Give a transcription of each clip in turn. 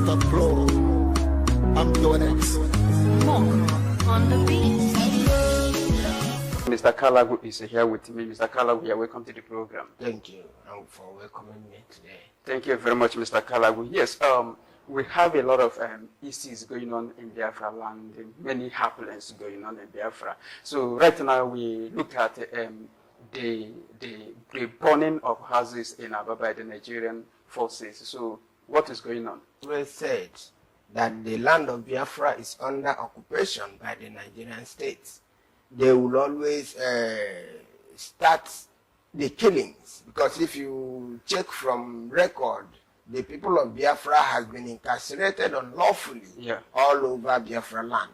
top floor. I'm doing it. Moko on the beat. Mr. Kalagu is here with me. Mr. Kalagu, you are welcome to the program. Thank you for welcoming me today. Thank you very much, Mr. Kalagu. Yes, we have a lot of issues going on in Biafra land, many happenings going on in Biafra. So right now we look at the burning of houses in Aba by the Nigerian forces. So what is going on? We said that the land of Biafra is under occupation by the Nigerian states. They will always start the killings, because if you check from record, the people of Biafra has been incarcerated unlawfully all over Biafra land.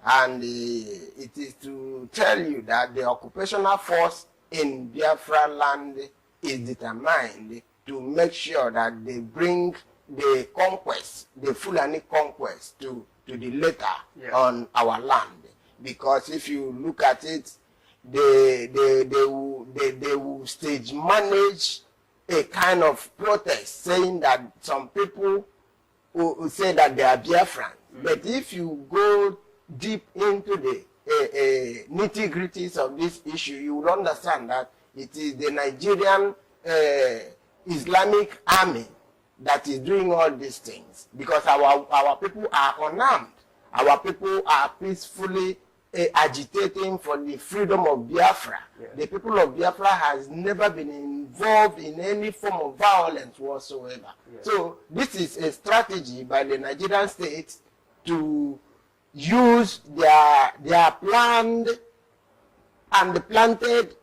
And it is to tell you that the occupational force in Biafra land is determined to make sure that they bring the conquest, the Fulani conquest, to the later on our land. Because if you look at it, they will stage manage a kind of protest, saying that some people will say that they are Biafrans. But if you go deep into the nitty-gritties of this issue, you will understand that it is the Nigerian Islamic army that is doing all these things, because our people are unarmed. Our people are peacefully agitating for the freedom of Biafra. The people of Biafra has never been involved in any form of violence whatsoever. So this is a strategy by the Nigerian state to use their planned and planted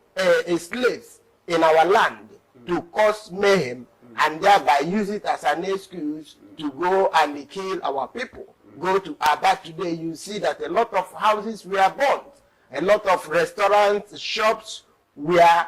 slaves in our land to cause mayhem, and thereby use it as an excuse to go and kill our people. Go to Aba today, you see that a lot of houses were burnt. A lot of restaurants, shops were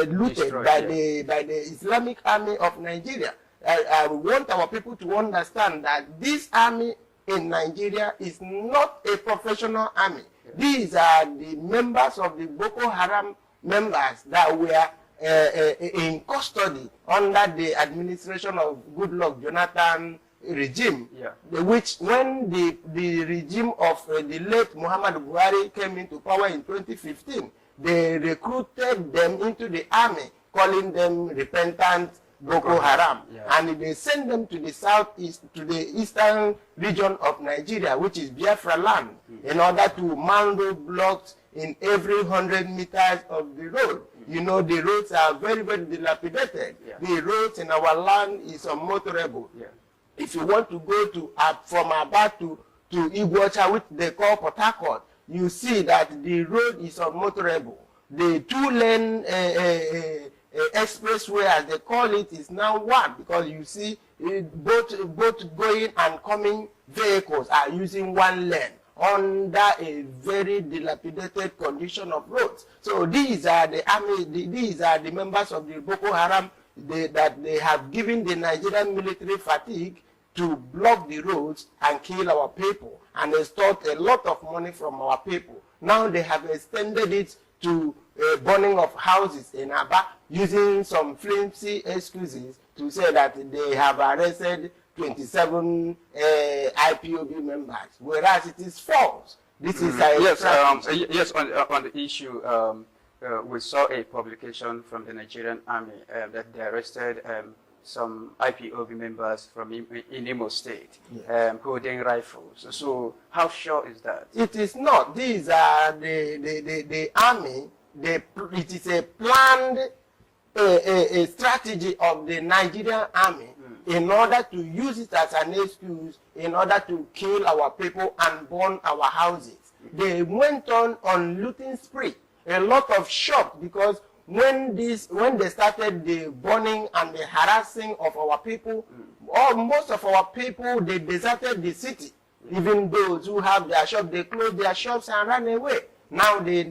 looted by the Islamic Army of Nigeria. I want our people to understand that this army in Nigeria is not a professional army. These are the members of the Boko Haram members that were in custody under the administration of Goodluck Jonathan regime, which when the regime of the late Muhammad Buhari came into power in 2015, they recruited them into the army, calling them repentant Boko Haram, and they sent them to the southeast, to the eastern region of Nigeria, which is Biafra land, in order to man roadblocks in every 100 meters of the road. You know, the roads are very, very dilapidated. The roads in our land is unmotorable. If you want to go to from Aba to Iguacha, which they call Port Harcourt, you see that the road is unmotorable. The two-lane expressway, as they call it, is now one, because you see both going and coming vehicles are using one lane under a very dilapidated condition of roads. So these are the army, these are the members of the Boko Haram that they have given the Nigerian military fatigue to block the roads and kill our people, and extort a lot of money from our people. Now they have extended it to burning of houses in Aba, using some flimsy excuses to say that they have arrested 27 IPOB members, whereas it is false. This is yes, on the issue, we saw a publication from the Nigerian army that they arrested some IPOB members from in Imo State, holding rifles. So how sure is that? It is not. These are the army. It is a planned a strategy of the Nigerian army in order to use it as an excuse in order to kill our people and burn our houses. They went on looting spree. A lot of shops, because when they started the burning and the harassing of our people, most of our people, they deserted the city. Even those who have their shops, they closed their shops and ran away. Now the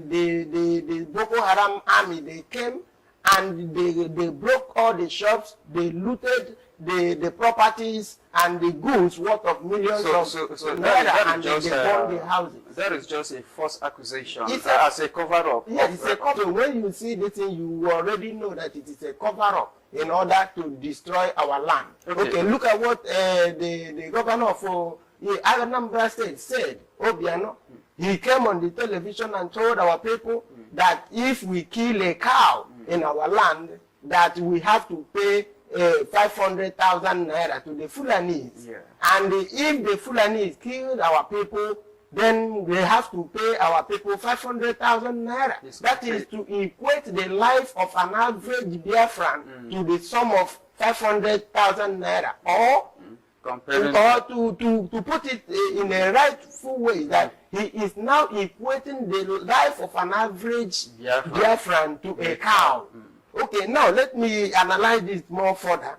Boko Haram army, they came and they broke all the shops, they looted the properties and the goods worth of millions of naira, and they burned the houses. That is just a false accusation It's as a cover-up. Yes, it's a cover. When you see this thing, you already know that it is a cover-up in order to destroy our land. Okay, look at what the governor of Anambra State said, Obiano. He came on the television and told our people that if we kill a cow in our land, that we have to pay 500,000 naira to the Fulanis. Yeah. And if the Fulanis killed our people, then they have to pay our people 500,000 naira. That is to equate the life of an average Biafran to the sum of 500,000 naira. Or to put it in a rightful way, that he is now equating the life of an average Biafran to a cow. Okay, now let me analyze this more further.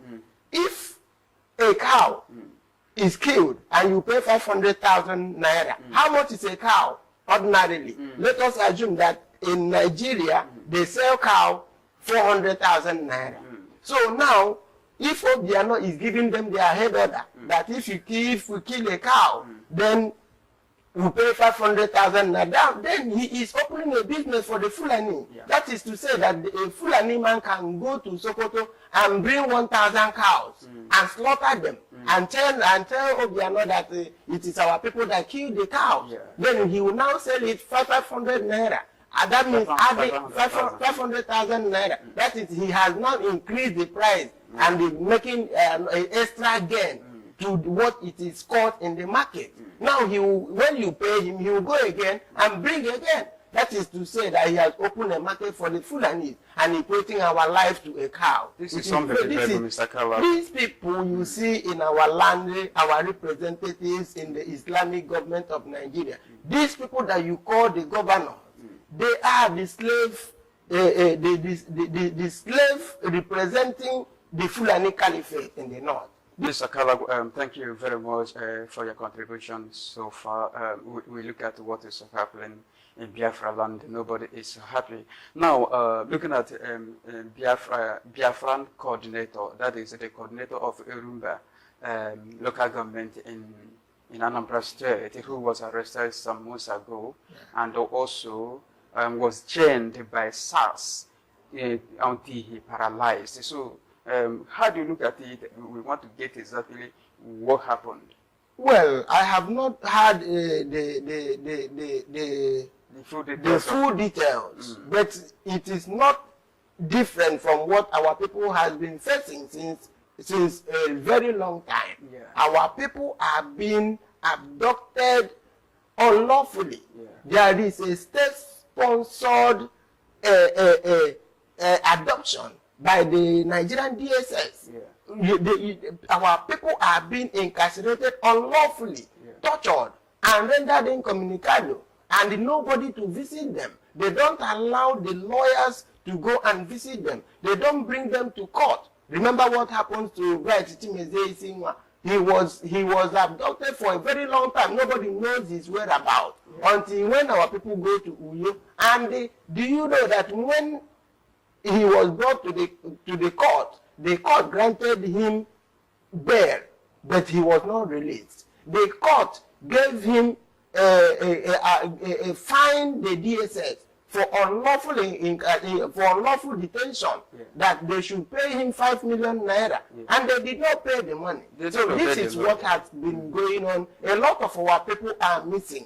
If a cow is killed and you pay 500,000 naira, how much is a cow ordinarily? Let us assume that in Nigeria they sell cow 400,000 naira. So now, if Obiano is giving them their head order that if we kill a cow, then we pay 500,000 naira, then he is opening a business for the Fulani. Yeah. That is to say that a Fulani man can go to Sokoto and bring 1,000 cows and slaughter them and tell Obiano that it is our people that killed the cows. Yeah. Then he will now sell it for 500 naira. And that means adding 500,000 naira. That is, he has now increased the price and making an extra gain to what it is called in the market. Now, when you pay him, he will go again and bring again. That is to say that he has opened a market for the Fulanis and equating our life to a cow. This is unbelievable, Mr. Kala. These people you see in our land, our representatives in the Islamic government of Nigeria, these people that you call the governor, they are the slave, the slave representing the Fulani Caliphate in the north. Mr. Kala, thank you very much for your contribution so far. We look at what is happening in Biafra land. Nobody is happy. Now, looking at Biafran coordinator, that is the coordinator of Urumba local government in Anambra State, who was arrested some months ago, and also was chained by SARS until he paralyzed. So, how do you look at it? We want to get exactly what happened. Well, I have not had the full details, but it is not different from what our people have been facing since a very long time. Yeah. Our people are being abducted unlawfully. Yeah. There is a state-sponsored adoption by the Nigerian DSS. Yeah. Our people are being incarcerated unlawfully, tortured, and rendered incommunicado, and nobody to visit them. They don't allow the lawyers to go and visit them. They don't bring them to court. Remember what happened to Bright Chimeze Isinwa? He was abducted for a very long time. Nobody knows his whereabouts until when our people go to Uyo. And do you know that when he was brought to the court granted him bail, but he was not released. The court gave him a fine, the DSS, for unlawful detention, that they should pay him 5 million naira, and they did not pay the money. So this is what has been going on. A lot of our people are missing.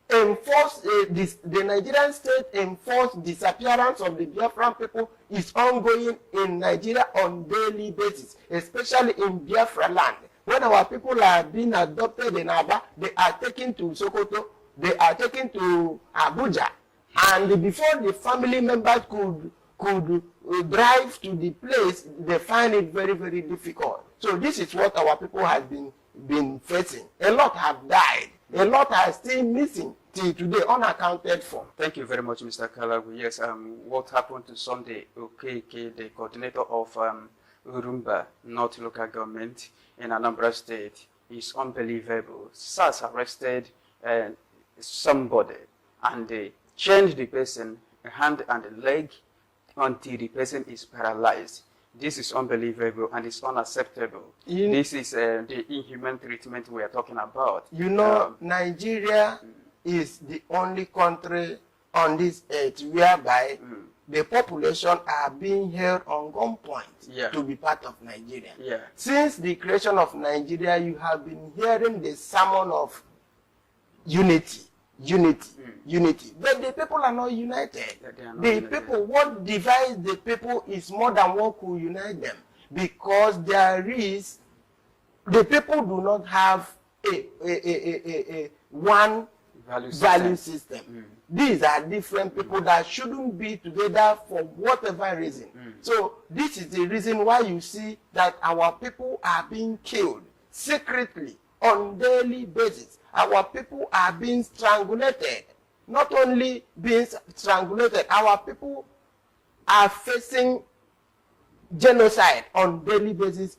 The Nigerian state enforced disappearance of the Biafran people is ongoing in Nigeria on daily basis, especially in Biafra land. When our people are being adopted in Aba, they are taken to Sokoto, they are taken to Abuja, and before the family members could drive to the place, they find it very, very difficult. So this is what our people have been facing. A lot have died. A lot are still missing till today, unaccounted for. Thank you very much, Mr. Kalagu. Yes, what happened to Sunday Okeke, the coordinator of Urumba North Local Government in Anambra State, is unbelievable. SARS arrested somebody and they chained the person, a hand and a leg, until the person is paralyzed. This is unbelievable and it's unacceptable. This is the inhuman treatment we are talking about. You know, Nigeria is the only country on this earth whereby the population are being held on gunpoint to be part of Nigeria. Yeah. Since the creation of Nigeria, you have been hearing the sermon of unity, unity. But the people are not united. What divides the people is more than what could unite them. Because the people do not have a one value system. These are different people that shouldn't be together for whatever reason. So this is the reason why you see that our people are being killed secretly on daily basis. Our people are being strangulated. Not only being strangulated, our people are facing genocide on daily basis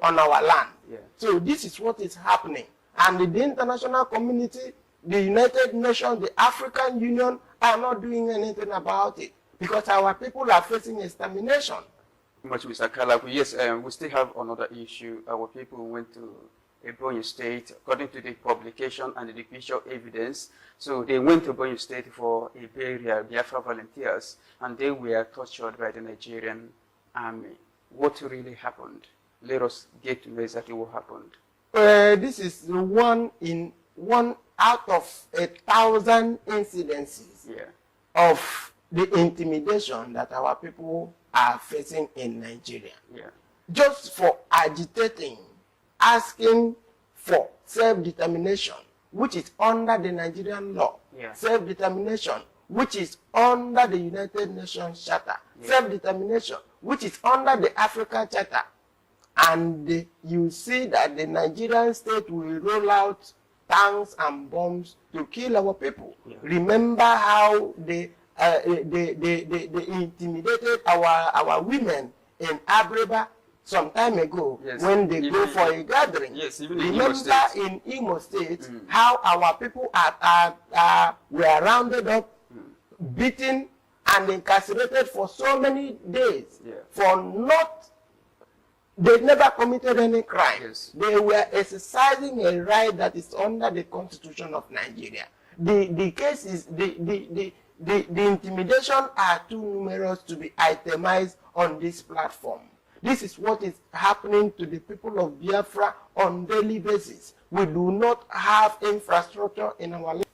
on our land. So this is what is happening. And the international community, the United Nations, the African Union are not doing anything about it because our people are facing extermination. Much, Mr. Kalagu. Yes, we still have another issue. Our people went to Ebonyi State, according to the publication and the picture evidence. So they went to Ebonyi State for a burial, Biafra volunteers, and they were tortured by the Nigerian army. What really happened? Let us get to know exactly what happened. This is one out of 1,000 incidences of the intimidation that our people are facing in Nigeria. Just for agitating, asking for self-determination, which is under the Nigerian law. Self-determination, which is under the United Nations Charter. Self-determination, which is under the Africa Charter. And you see that the Nigerian state will roll out tanks and bombs to kill our people. Remember how they intimidated our women in Abreba some time ago when they go for a gathering. Remember in Imo State how our people were rounded up, beaten and incarcerated for so many days for not. They never committed any crime. They were exercising a right that is under the Constitution of Nigeria. The case is the intimidation are too numerous to be itemized on this platform. This is what is happening to the people of Biafra on daily basis. We do not have infrastructure in our land.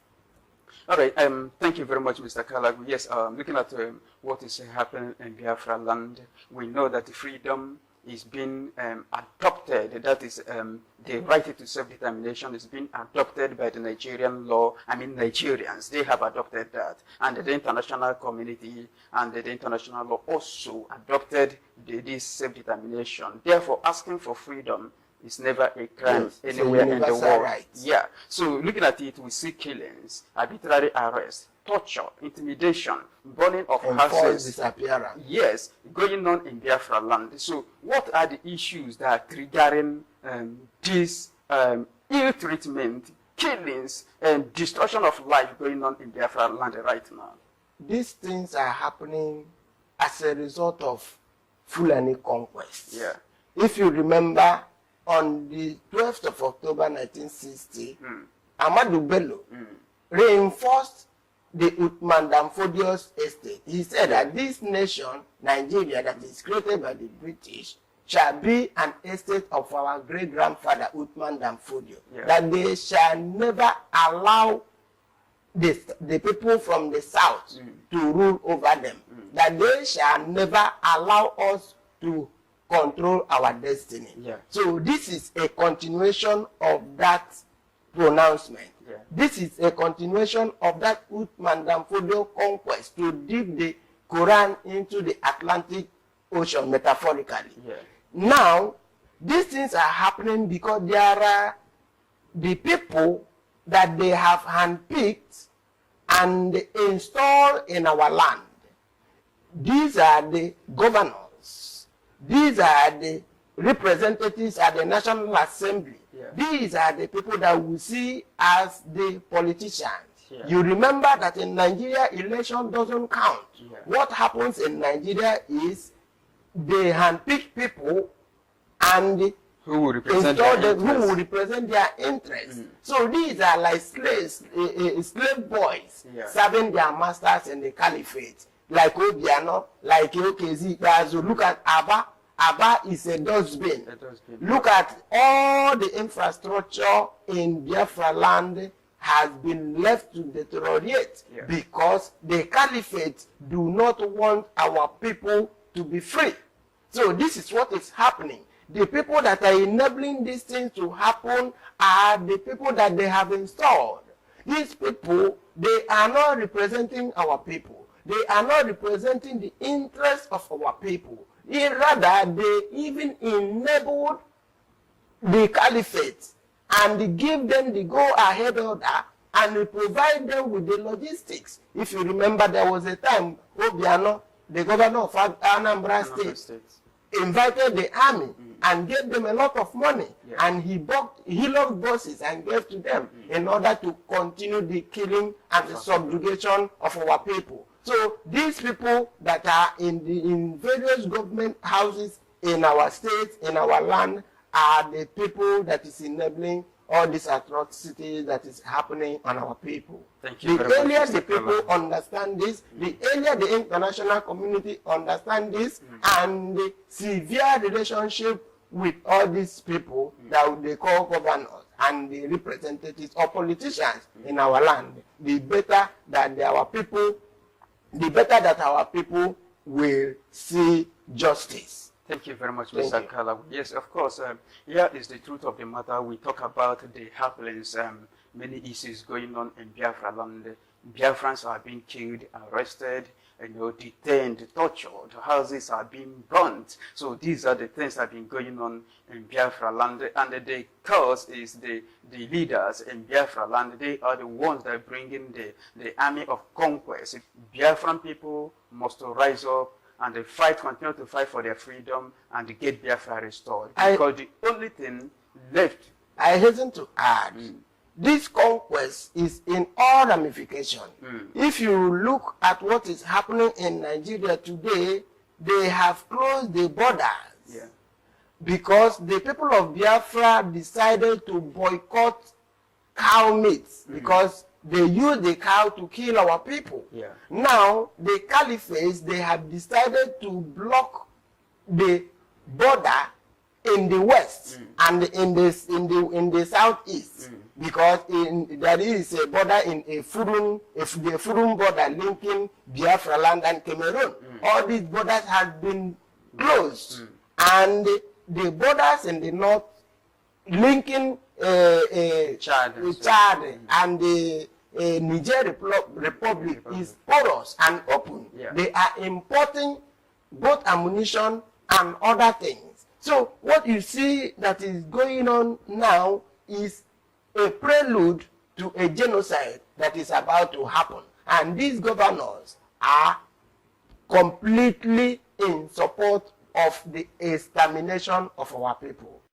All right. Thank you very much, Mr. Kalagu. Yes. Looking at what is happening in Biafra land, we know that freedom is being adopted. That is the right to self-determination is being adopted by the Nigerian law. I mean, Nigerians, they have adopted that. And the international community and the international law also adopted this self-determination. Therefore, asking for freedom is never a crime anywhere in the world. Right. So looking at it, we see killings, arbitrary arrests, torture, intimidation, burning of houses, disappearance. Yes, going on in Biafra land. So what are the issues that are triggering this ill treatment, killings, and destruction of life going on in Biafra land right now? These things are happening as a result of Fulani conquest. If you remember, on the 12th of October 1960, Ahmadu Bello reinforced the Uthman Danfodio's estate. He said that this nation, Nigeria, that is created by the British, shall be an estate of our great-grandfather Uthman Danfodio. That they shall never allow the people from the south to rule over them. That they shall never allow us to control our destiny. So this is a continuation of that pronouncement. This is a continuation of that Uthman Danfodio conquest to dip the Quran into the Atlantic Ocean, metaphorically. Now, these things are happening because there are the people that they have handpicked and installed in our land. These are the governors. These are the representatives at the National Assembly. These are the people that we see as the politicians. Yeah. You remember that in Nigeria, election doesn't count. Yeah. What happens in Nigeria is they handpick people and Who will represent install their them who will interests? represent their interests. So these are like slaves, slave boys Yeah. serving their masters in the caliphate. Like Obiano, like Okezi Ibazu. Look at Abba. Abba is a dustbin. A dustbin. Look at all the infrastructure in Biafra land has been left to deteriorate Yeah. because the caliphate do not want our people to be free. So this is what is happening. The people that are enabling these things to happen are the people that they have installed. These people, they are not representing our people. They are not representing the interests of our people. Rather, they even enabled the caliphate and give them the go-ahead order and provide them with the logistics. If you remember, there was a time Obiano, the governor of Anambra State, invited the army and gave them a lot of money, and he locked buses and gave to them in order to continue the killing and the subjugation of our people. So these people that are in various government houses in our state, in our land, are the people that is enabling all these atrocities that is happening on our people. Thank you The very earlier much, the Mr. people Kala. understand this, the earlier the international community understand this, and the severe relationship with all these people that they call governors and the representatives or politicians in our land, the better that our people will see justice. Thank you very much, Thank Mr. you. Kala. Yes, of course. Here is the truth of the matter. We talk about the happenings, many issues going on in Biafra land. Biafrans are being killed, arrested, detained, tortured. Houses are being burnt. So these are the things that have been going on in Biafra land. And the cause is the leaders in Biafra land. They are the ones that bring in the army of conquest. Biafran people must rise up and they continue to fight for their freedom and get Biafra restored. Because the only thing left. I hasten to add, this conquest is in all ramifications. If you look at what is happening in Nigeria today, they have closed the borders because the people of Biafra decided to boycott cow meat because they use the cow to kill our people. Now, the caliphates, they have decided to block the border in the west and in the southeast because there is a border in the Furum border linking Biafra land and Cameroon. All these borders have been closed, and the borders in the north linking Chad and the Niger Republic is porous and open. They are importing both ammunition and other things. So what you see that is going on now is a prelude to a genocide that is about to happen. And these governors are completely in support of the extermination of our people.